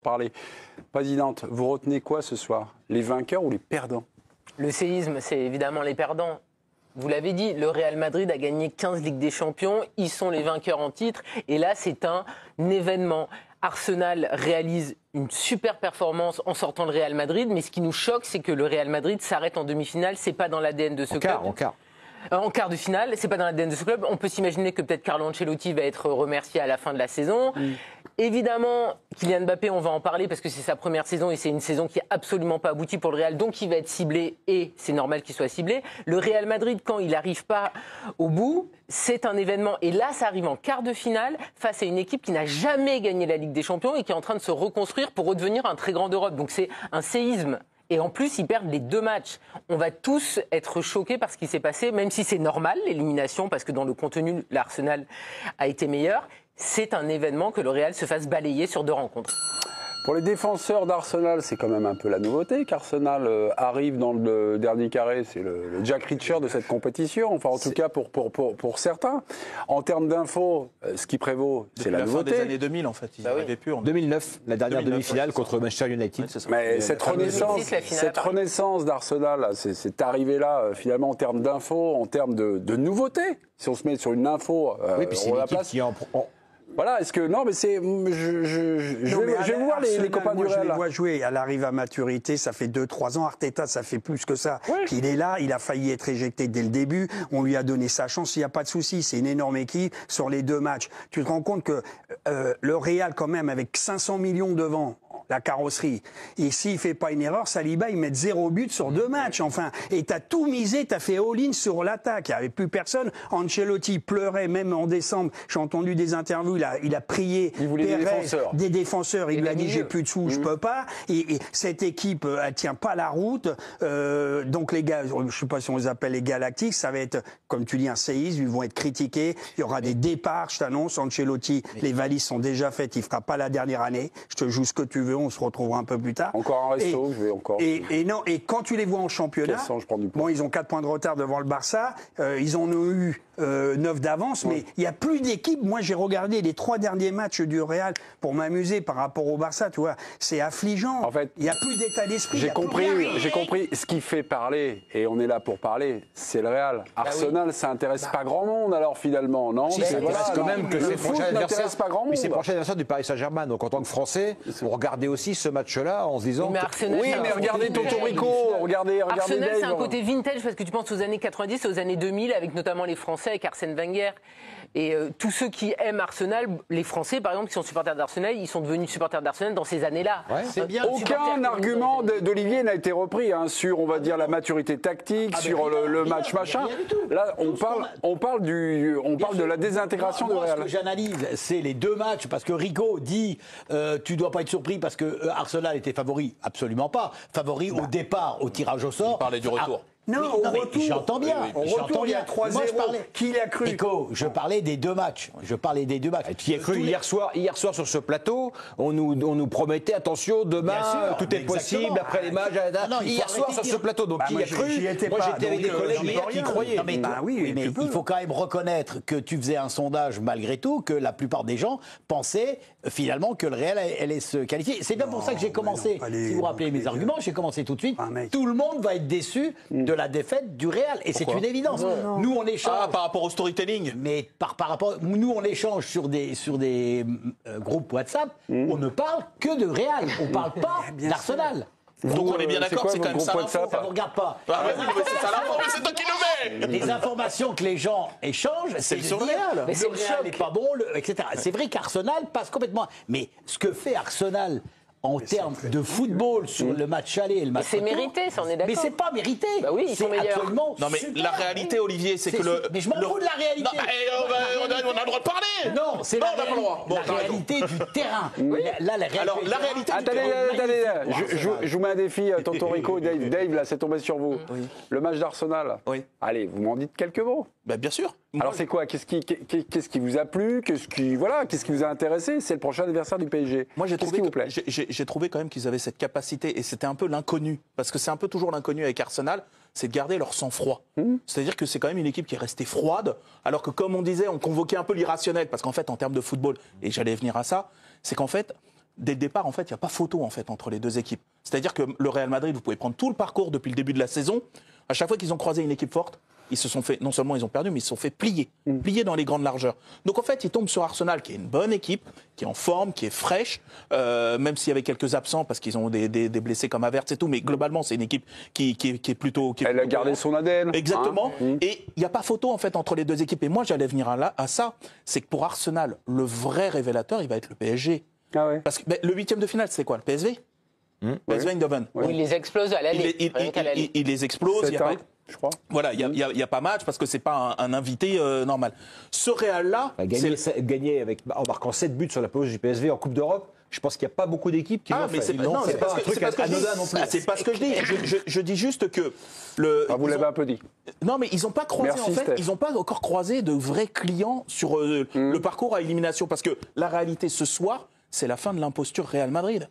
Parler. Présidente, vous retenez quoi ce soir? Les vainqueurs ou les perdants? Le séisme, c'est évidemment les perdants. Vous l'avez dit, le Real Madrid a gagné 15 Ligues des Champions, ils sont les vainqueurs en titre, et là c'est un événement. Arsenal réalise une super performance en sortant le Real Madrid, mais ce qui nous choque, c'est que le Real Madrid s'arrête en demi-finale, c'est pas dans l'ADN de ce club. En quart de finale, c'est pas dans l'ADN de ce club. On peut s'imaginer que peut-être Carlo Ancelotti va être remercié à la fin de la saison. Évidemment, Kylian Mbappé, on va en parler parce que c'est sa première saison et c'est une saison qui n'a absolument pas abouti pour le Real, donc il va être ciblé et c'est normal qu'il soit ciblé. Le Real Madrid, quand il n'arrive pas au bout, c'est un événement. Et là, ça arrive en quart de finale face à une équipe qui n'a jamais gagné la Ligue des Champions et qui est en train de se reconstruire pour redevenir un très grand d'Europe. Donc c'est un séisme. Et en plus, ils perdent les 2 matchs. On va tous être choqués par ce qui s'est passé, même si c'est normal, l'élimination, parce que dans le contenu, l'Arsenal a été meilleur. C'est un événement que le Real se fasse balayer sur 2 rencontres. Pour les défenseurs d'Arsenal, c'est quand même un peu la nouveauté qu'Arsenal arrive dans le dernier carré. C'est le Jack Reacher de cette compétition, enfin en tout cas pour certains. En termes d'infos, ce qui prévaut, c'est la nouveauté. Depuis la fin des années 2000, en fait. Ils n'arrivaient plus. En 2009, la dernière demi-finale contre Manchester United. Mais cette renaissance d'Arsenal, cette arrivée-là, finalement, en termes d'infos, en termes de nouveautés, si on se met sur une info, oui, puis c'est on la l'équipe place. qui en Voilà, est-ce que non, mais c'est, je vais voir les copains du Real. Je les vois jouer. Elle arrive à maturité. Ça fait 2-3 ans. Arteta, ça fait plus que ça. Oui. Qu'il est là. Il a failli être éjecté dès le début. On lui a donné sa chance. Il n'y a pas de souci. C'est une énorme équipe sur les 2 matchs. Tu te rends compte que le Real, quand même, avec 500 millions devant la carrosserie. Et s'il fait pas une erreur, Saliba, ils mettent 0 but sur 2 matchs. Enfin, et t'as tout misé, t'as fait all-in sur l'attaque. Il n'y avait plus personne. Ancelotti pleurait même en décembre. J'ai entendu des interviews. Il a prié des défenseurs. Il lui a dit j'ai plus de sous, je peux pas. Et cette équipe, elle tient pas la route. Donc les gars, je sais pas si on les appelle les Galactiques, ça va être, comme tu dis, un séisme. Ils vont être critiqués. Il y aura des départs, je t'annonce. Ancelotti, les valises sont déjà faites. Il fera pas la dernière année. Je te joue ce que tu veux. On se retrouvera un peu plus tard. Encore un resto, je vais encore. Et quand tu les vois en championnat, bon, ils ont 4 points de retard devant le Barça. Ils en ont eu 9 d'avance, mais il n'y a plus d'équipe. Moi, j'ai regardé les 3 derniers matchs du Real pour m'amuser par rapport au Barça. Tu vois, c'est affligeant. En fait, il n'y a plus d'état d'esprit. J'ai compris. Ce qui fait parler, et on est là pour parler, c'est le Real. Arsenal, ça intéresse pas grand monde, alors finalement, non? Si, ça intéresse quand même que le foot n'intéresse pas grand monde. Mais c'est le prochain adversaire du Paris Saint-Germain. Donc en tant que Français, on regardait aussi ce match-là en se disant. Mais Arsenal, oui, mais regardez Tonton Rico, regardez Arsenal, Dave. c'est un côté vintage parce que tu penses aux années 90, aux années 2000, avec notamment les Français, avec Arsène Wenger. Et tous ceux qui aiment Arsenal, les Français par exemple, qui sont supporters d'Arsenal, ils sont devenus supporters d'Arsenal dans ces années-là. Ouais. C'est bien. Aucun argument d'Olivier n'a été repris sur, on va dire, la maturité tactique, sur le match machin. Là, on parle de la désintégration de Real. Ce que j'analyse, c'est les 2 matchs, parce que Rico dit tu dois pas être surpris parce que Arsenal était favori. Absolument pas. Favori au départ, au tirage au sort. Il parlait du retour. Non, oui, au retour. J'entends bien. Au retour, il y a 3-0. Qui l'a cru? Rico, je parlais des 2 matchs. Qui a cru hier soir sur ce plateau, on nous promettait attention, demain tout est possible après les matchs. Hier soir sur ce plateau, donc qui a cru? Moi j'étais avec des collègues hier qui croyaient. Non, mais il faut quand même reconnaître que tu faisais un sondage malgré tout, que la plupart des gens pensaient finalement que le Real allait se qualifier. C'est bien pour ça que j'ai commencé. Si vous vous rappelez mes arguments, j'ai commencé tout de suite. Tout le monde va être déçu de la défaite du Real, et c'est une évidence. Nous on échange par rapport au storytelling. Mais par rapport, nous on échange sur des groupes WhatsApp. On ne parle que de Real, on parle pas d'Arsenal. Donc on est bien d'accord, c'est quand même ça l'info. Ça vous regarde pas. Ah vas-y, mais c'est ça l'info, mais c'est toi qui le mets. Les informations que les gens échangent, c'est sur le dire, Real. Mais le Real n'est pas bon, etc. C'est vrai qu'Arsenal passe complètement. Mais ce que fait Arsenal en termes de football sur le match aller et le match c'est retour, mérité, ça on est d'accord. mais c'est pas mérité. Bah oui, ils sont meilleurs. Absolument Non mais super. la réalité, Olivier, c'est que le. Mais je m'en fous de la réalité. Non, on a le droit de parler. Non, c'est on la n'a pas le droit. Bon, t'as raison. réalité du terrain. Là, la réalité. Alors la réalité. Attendez, je vous mets un défi, Tonton Rico, Dave, là, c'est tombé sur vous. Oui. Le match d'Arsenal. Oui. Allez, vous m'en dites quelques mots. Bah, bien sûr. Alors c'est quoi? Qu'est-ce qui vous a plu? Qu'est-ce qui vous a intéressé? C'est le prochain adversaire du PSG. Moi, j'ai Qu'est-ce qui vous plaît? j'ai trouvé quand même qu'ils avaient cette capacité, et c'était un peu l'inconnu, parce que c'est un peu toujours l'inconnu avec Arsenal, c'est de garder leur sang-froid. C'est-à-dire que c'est quand même une équipe qui est restée froide, alors que comme on disait, on convoquait un peu l'irrationnel, parce qu'en fait, en termes de football, et j'allais venir à ça, c'est qu'en fait, dès le départ, en fait, il n'y a pas photo en fait, entre les deux équipes. C'est-à-dire que le Real Madrid, vous pouvez prendre tout le parcours depuis le début de la saison. À chaque fois qu'ils ont croisé une équipe forte, ils se sont fait, non seulement ils ont perdu, mais ils se sont fait plier dans les grandes largeurs. Donc en fait, ils tombent sur Arsenal, qui est une bonne équipe, qui est en forme, qui est fraîche, même s'il y avait quelques absents, parce qu'ils ont des blessés comme Havertz et tout, mais globalement, c'est une équipe qui est plutôt... Elle a gardé son ADN. Exactement. Et il n'y a pas photo, en fait, entre les deux équipes. Et moi, j'allais venir à ça, c'est que pour Arsenal, le vrai révélateur, il va être le PSG. Ah ouais. Parce que le 8e de finale, c'est quoi, le PSV PSV Eindhoven. Il les explose à l'aller. Il les explose. Il y a pas, je crois. voilà, il y a pas match parce que c'est pas un invité normal. Ce Real-là, gagné en marquant 7 buts sur la pelouse du PSV en Coupe d'Europe. Je pense qu'il n'y a pas beaucoup d'équipes qui l'ont fait. C'est pas un truc anodin non plus. C'est pas ce que je dis. Je dis juste que vous l'avez un peu dit. Non, mais ils n'ont pas croisé. Merci, en fait, Steph. ils n'ont pas encore croisé de vrais clients sur le parcours à élimination, parce que la réalité ce soir, c'est la fin de l'imposture Real Madrid.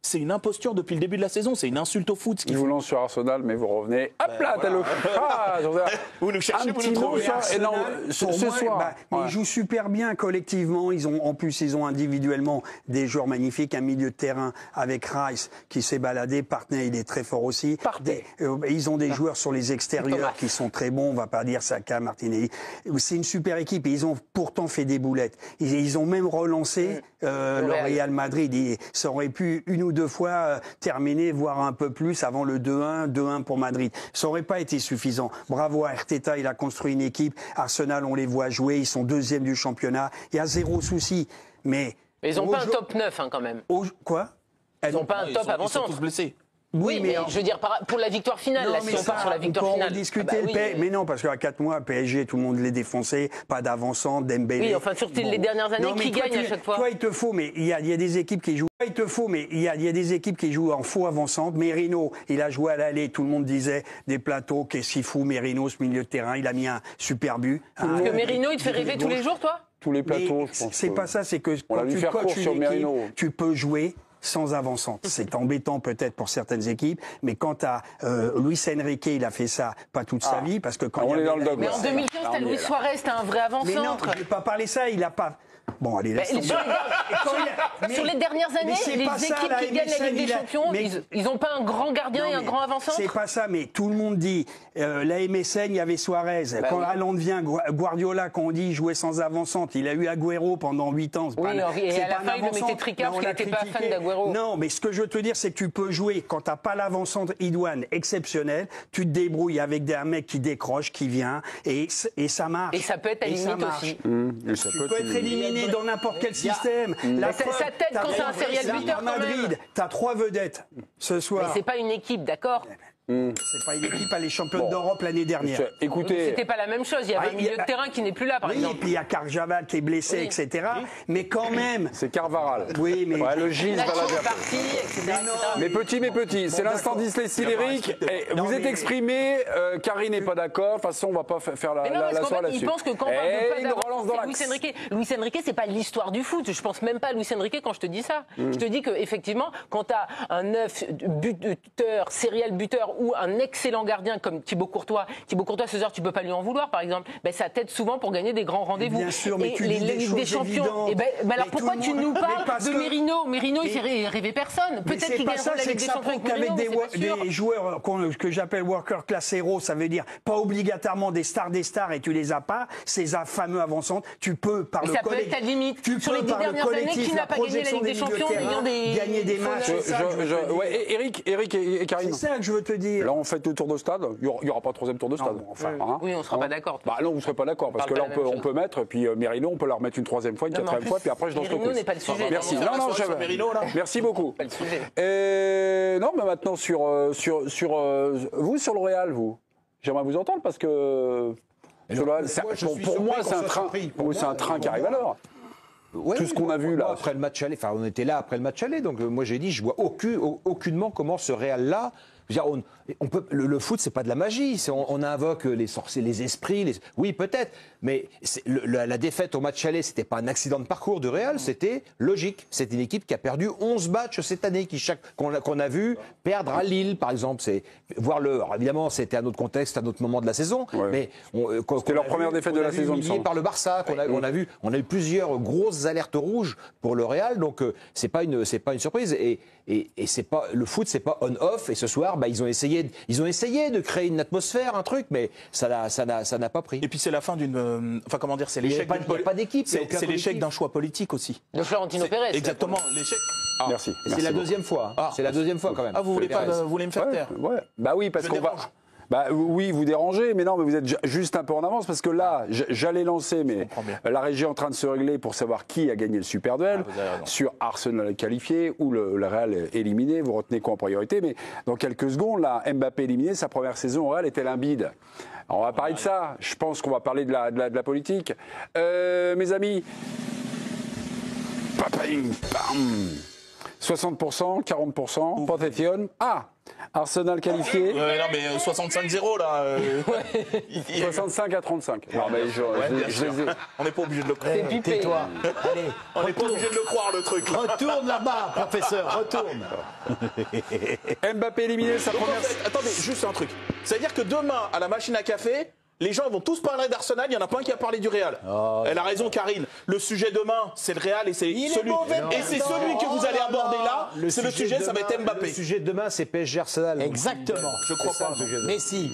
C'est une imposture depuis le début de la saison, c'est une insulte au foot. Je vous lance sur Arsenal, mais vous revenez. Hop là, t'as le. Vous nous cherchez, un vous petit nous mot trouvez. sur. Et non, ce soir. Ils jouent super bien collectivement. En plus, ils ont individuellement des joueurs magnifiques. Un milieu de terrain avec Rice qui s'est baladé. Partey, il est très fort aussi. Ils ont des joueurs sur les extérieurs qui sont très bons. On va pas dire Saka, Martinelli. C'est une super équipe. Et ils ont pourtant fait des boulettes. Ils ont même relancé le Real Madrid. Ça aurait pu une ou deux fois terminer, voire un peu plus avant le 2-1 pour Madrid. Ça aurait pas été suffisant. Bravo à Arteta, il a construit une équipe. Arsenal, on les voit jouer, ils sont 2e du championnat. Il y a zéro souci. Mais ils n'ont pas un top 9 quand même. Quoi? Ils n'ont pas un top Ils sont avant-centre. tous blessés. Oui, mais je veux dire, pour la victoire finale, là, si on part sur la victoire finale. Discuter mais non, parce qu'à 4 mois, PSG, tout le monde les défonçait, pas d'avancant, Dembélé. Oui, enfin, surtout les dernières années, qui gagnent à chaque fois. Toi, il te faut, mais il y a des équipes qui jouent. Il y a des équipes qui jouent en faux avant-centre. Merino, il a joué à l'aller, tout le monde disait des plateaux, qu'est-ce qu'il fout, Merino, ce milieu de terrain, il a mis un super but. Parce que Merino, il te fait rêver tous les jours, toi? Tous les plateaux, je pense. C'est pas ça, c'est que quand tu coaches une équipe, tu peux jouer sans avant-centre. C'est embêtant peut-être pour certaines équipes, mais quant à Luis Enrique, il a fait ça pas toute sa vie, parce que quand on est dans le dogme. Mais en 2015, t'as Luis Suarez, t'as un vrai avant-centre. Mais non, je vais pas parler ça, il a pas... Bon, allez, laisse sur les dernières années, les équipes qui gagnent la Ligue des Champions, ils n'ont pas un grand gardien et un grand avant-centre. C'est pas ça, mais tout le monde dit, la MSN, il y avait Suarez. Quand Haaland vient, Guardiola, quand on dit jouer sans avant-centre, il a eu Agüero pendant 8 ans. Oui, et à la fin, il le mettait tricard parce qu'il n'était pas fan d'Agüero. Non, mais ce que je veux te dire, c'est que tu peux jouer, quand tu n'as pas l'avant-centre idoine exceptionnel, tu te débrouilles avec un mec qui décroche, qui vient, et ça marche. Et ça peut être à limite aussi. Tu peux être éliminé dans n'importe quel système. Ça t'aide quand c'est un serial buteur. À Madrid, tu as 3 vedettes ce soir. Mais c'est pas une équipe, d'accord? C'est pas une équipe, elle est championne d'Europe l'année dernière. Écoutez, c'était pas la même chose. Il y avait un milieu de terrain qui n'est plus là, par exemple. Et puis il y a Carjaval qui est blessé, etc. Mais quand même. C'est Carvaral. Oui, mais. Le Gilles va la faire. Parti, etc. Mais petit, c'est l'instant dyslexie-lyrique. Vous êtes exprimé, Karine n'est pas d'accord. De toute façon, on va pas faire la soirée là-dessus. Il pense que quand on parle de il relance dans Luis Enrique. Luis Enrique, c'est pas l'histoire du foot. Je pense même pas à Luis Enrique quand je te dis ça. Je te dis que effectivement, quand tu as un 9 buteur, serial buteur ou un excellent gardien comme Thibaut Courtois, ce soir, tu peux pas lui en vouloir, par exemple. Ben, ça t'aide souvent pour gagner des grands rendez-vous. Bien sûr, mais tu dis des champions. Alors pourquoi tu nous parles de Merino? Merino, il fait rêver personne. Peut-être qu'il gagnera la Ligue des Champions avec Merino, des joueurs que j'appelle worker class héros, ça veut dire pas obligatoirement des stars et tu les as pas, ces fameux avant-centre, tu peux par le collectif. Ça peut être ta limite. Sur les 10 dernières années, qui n'a pas gagné la Ligue des Champions en ayant gagner des matchs. Eric et Karine. C'est ça que je veux te dire. Là, on fait le tour de stade. Il n'y aura pas de 3e tour de stade. Oui, on ne sera pas d'accord. Bah non, vous ne serez pas d'accord, parce que là, on peut mettre, puis Merino, on peut la remettre une 3e fois, une 4e fois, puis après, je lance le Merino n'est pas le sujet. Merci. Merci beaucoup. Pas le sujet. Non, mais maintenant, vous, sur le Real, vous, j'aimerais vous entendre, parce que pour moi, c'est un train qui arrive à l'heure. Ouais, tout ce qu'on a vu là. Après le match aller, on était là après le match aller, donc moi j'ai dit, je vois aucunement comment ce Real-là Je veux dire, le foot, c'est pas de la magie. On invoque les sorciers, les esprits. Oui, peut-être. Mais la défaite au match aller, c'était pas un accident de parcours du Real, c'était logique. C'est une équipe qui a perdu 11 matchs cette année, qu'on a vu perdre à Lille, par exemple. Alors évidemment, c'était un autre contexte, un autre moment de la saison. Ouais. Mais c'était leur première défaite de la saison, il me semble. Par le Barça, on a eu plusieurs grosses alertes rouges pour le Real. Donc c'est pas une surprise. Et c'est pas le foot, c'est pas on/off. Et ce soir, ils ont essayé de créer une atmosphère, un truc, mais ça n'a pas pris. Et puis c'est la fin d'une, enfin comment dire, c'est l'échec. Il n'y a pas d'équipe. C'est l'échec d'un choix politique aussi. De Florentino Pérez. Exactement, l'échec. Merci. C'est la deuxième fois. C'est la deuxième fois quand même. Ah, vous voulez me faire taire? Ouais. Bah oui, parce qu'on va. Bah oui, vous dérangez, mais non, mais vous êtes juste un peu en avance parce que là, j'allais lancer, mais la régie est en train de se régler pour savoir qui a gagné le super duel sur Arsenal qualifié ou le Real éliminé. Vous retenez quoi en priorité? Mais dans quelques secondes, là, Mbappé éliminé, sa première saison au Real était un bide. Alors, on va parler de ça. Je pense qu'on va parler de la politique. Mes amis, 60%, 40%, Possession. Arsenal qualifié. Non, mais 65-0 là. 65 à 35. Non, mais on n'est pas obligé de le croire. Tais-toi. Allez, on n'est pas obligé de le croire, le truc. Retourne là-bas, professeur, retourne. Mbappé éliminé, sa première. Attendez, juste un truc. C'est-à-dire que demain, à la machine à café, les gens vont tous parler d'Arsenal, il n'y en a pas un qui a parlé du Real. Elle a raison, Karine. Le sujet demain, c'est le Real et c'est celui que vous allez aborder là. C'est le sujet, ça va être Mbappé. Le sujet de demain, c'est PSG Arsenal. Exactement. Je crois pas. Messi.